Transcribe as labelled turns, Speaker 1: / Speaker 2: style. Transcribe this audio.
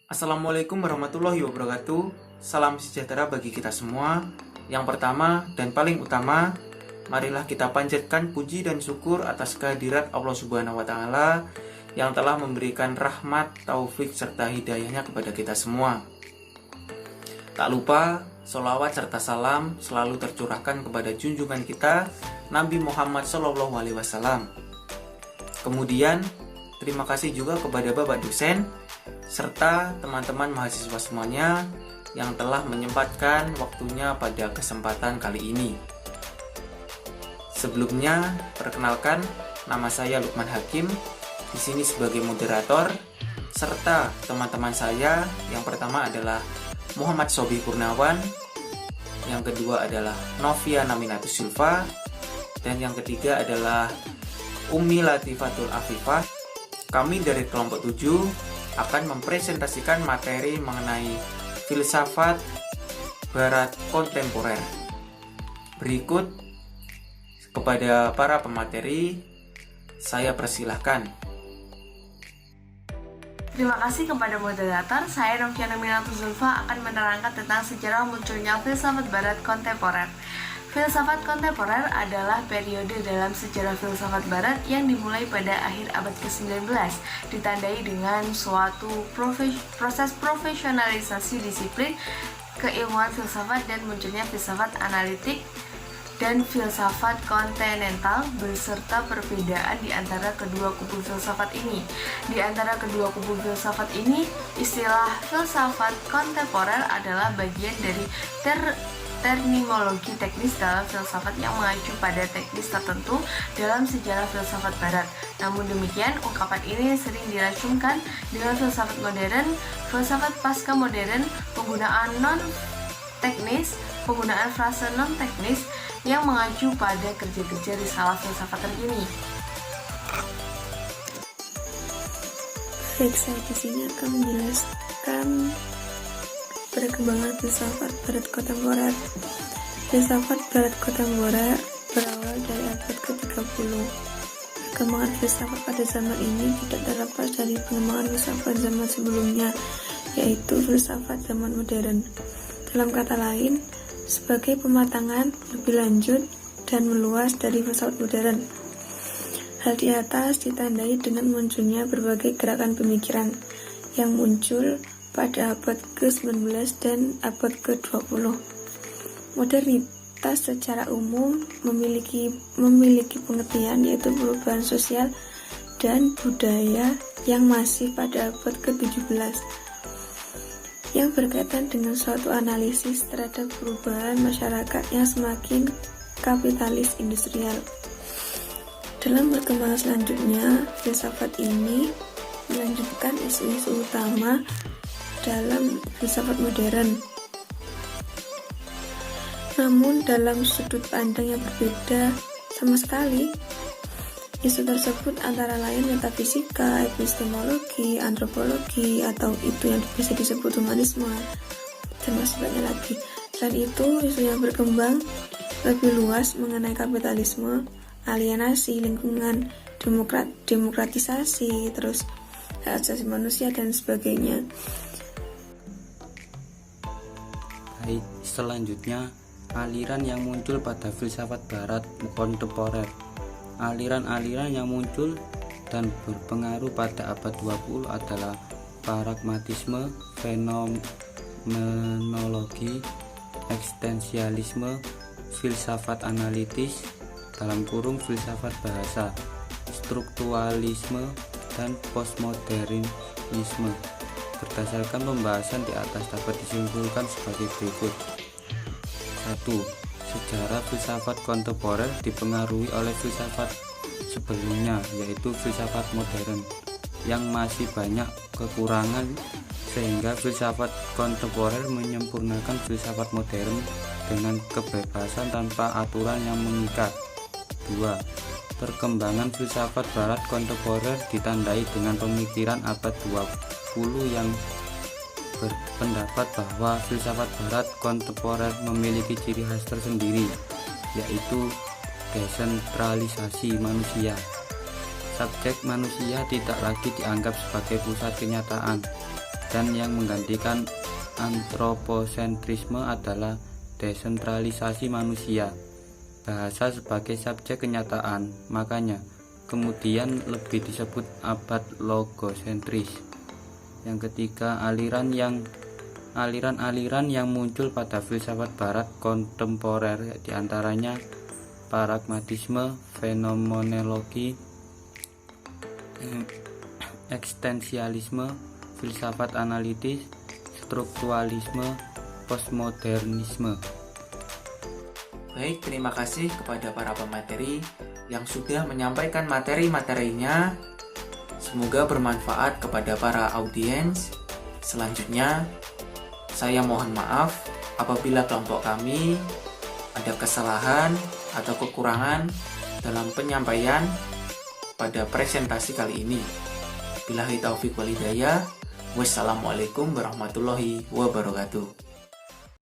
Speaker 1: Assalamualaikum warahmatullahi wabarakatuh. Salam sejahtera bagi kita semua. Yang pertama dan paling utama, marilah kita panjatkan puji dan syukur atas kehadirat Allah Subhanahu wa taala yang telah memberikan rahmat, taufik serta hidayahnya kepada kita semua. Tak lupa, sholawat serta salam selalu tercurahkan kepada junjungan kita Nabi Muhammad SAW. Kemudian, terima kasih juga kepada Bapak dosen serta teman-teman mahasiswa semuanya yang telah menyempatkan waktunya pada kesempatan kali ini. Sebelumnya, perkenalkan, nama saya Lukman Hakim, di sini sebagai moderator, serta teman-teman saya yang pertama adalah Muhammad Sobi Kurnawan, yang kedua adalah Novia Naminatus Silva, dan yang ketiga adalah Umi Latifatul Afifah. Kami dari kelompok 7 akan mempresentasikan materi mengenai filsafat barat kontemporer. Berikut kepada para pemateri, saya persilahkan.
Speaker 2: Terima kasih kepada moderator. Saya Novia Naminatus Silva akan menerangkan tentang sejarah munculnya filsafat barat kontemporer. Filsafat kontemporer adalah periode dalam sejarah filsafat barat yang dimulai pada akhir abad ke-19, ditandai dengan suatu proses profesionalisasi disiplin keilmuan filsafat dan munculnya filsafat analitik dan filsafat kontinental beserta perbedaan di antara kedua kubu filsafat ini. Di antara kedua kubu filsafat ini, istilah filsafat kontemporer adalah bagian dari terminologi teknis dalam filsafat yang mengacu pada teknis tertentu dalam sejarah filsafat barat. Namun demikian, ungkapan ini sering diracungkan dengan filsafat modern, filsafat pasca modern, penggunaan frase non teknis yang mengacu pada kerja-kerja risalah filsafat terkini.
Speaker 3: Baik, saya di sini akan menjelaskan perkembangan filsafat barat kontemporer. Filsafat barat kontemporer berawal dari abad ke-30. Perkembangan filsafat pada zaman ini tidak terlepas dari pengembangan filsafat zaman sebelumnya, yaitu filsafat zaman modern. Dalam kata lain, sebagai pematangan lebih lanjut dan meluas dari filsafat modern. Hal di atas ditandai dengan munculnya berbagai gerakan pemikiran yang muncul pada abad ke-19 dan abad ke-20. Modernitas secara umum memiliki pengertian yaitu perubahan sosial dan budaya yang masih pada abad ke-17 yang berkaitan dengan suatu analisis terhadap perubahan masyarakat yang semakin kapitalis industrial. Dalam perkembangan selanjutnya, filsafat ini melanjutkan isu-isu utama dalam filsafat modern, namun dalam sudut pandang yang berbeda sama sekali. Isu tersebut antara lain metafisika, epistemologi, antropologi, atau itu yang bisa disebut humanisme, dan masih banyak lagi. Selain itu, isu yang berkembang lebih luas mengenai kapitalisme, alienasi lingkungan, demokratisasi, terus hak asasi manusia, dan sebagainya.
Speaker 4: Baik, selanjutnya aliran yang muncul pada filsafat barat kontemporer. Aliran-aliran yang muncul dan berpengaruh pada abad 20 adalah pragmatisme, fenomenologi, eksistensialisme, filsafat analitis (filsafat bahasa), strukturalisme, dan postmodernisme. Berdasarkan pembahasan di atas dapat disimpulkan sebagai berikut. 1. Sejarah filsafat kontemporer dipengaruhi oleh filsafat sebelumnya, yaitu filsafat modern, yang masih banyak kekurangan, sehingga filsafat kontemporer menyempurnakan filsafat modern dengan kebebasan tanpa aturan yang mengikat. 2. Perkembangan filsafat barat kontemporer ditandai dengan pemikiran abad 20 yang berpendapat bahwa filsafat barat kontemporer memiliki ciri khas tersendiri, yaitu desentralisasi manusia. Subjek manusia tidak lagi dianggap sebagai pusat kenyataan, dan yang menggantikan antroposentrisme adalah desentralisasi manusia. Bahasa sebagai subjek kenyataan, makanya kemudian lebih disebut abad logosentris. Yang ketiga, aliran-aliran yang muncul pada filsafat barat kontemporer, diantaranya pragmatisme, fenomenologi, eksistensialisme, filsafat analitis, strukturalisme, postmodernisme.
Speaker 1: Baik, terima kasih kepada para pemateri yang sudah menyampaikan materi-materinya. Semoga bermanfaat kepada para audiens. Selanjutnya, saya mohon maaf apabila kelompok kami ada kesalahan atau kekurangan dalam penyampaian pada presentasi kali ini. Billahi taufiq wal hidayah. Wassalamualaikum warahmatullahi wabarakatuh.